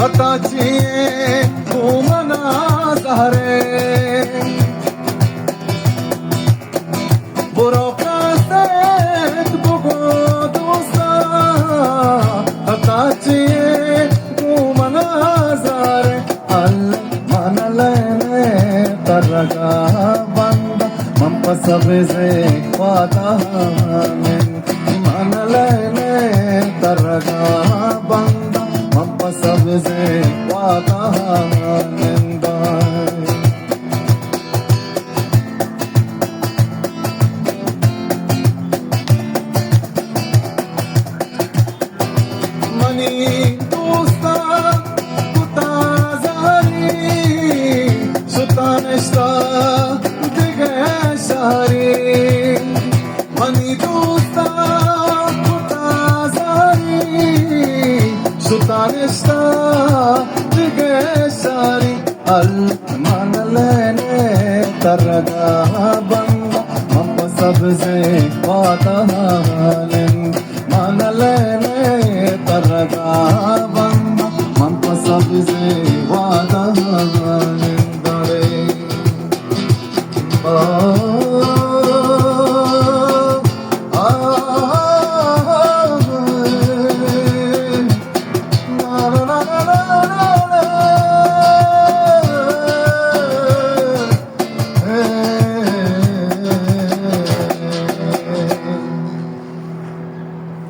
hatachiye kumana zahre buro kaset bugo dosta hatachiye kumana zahre al manalene taraga banda mampa sabze wada men manalene taraga banda mampa sabze wada nenda mani dosta kutazari sutanesta digashari mani dosta kutazari sutanesta digashari al manalene taraga banda mampa sabze wada nenda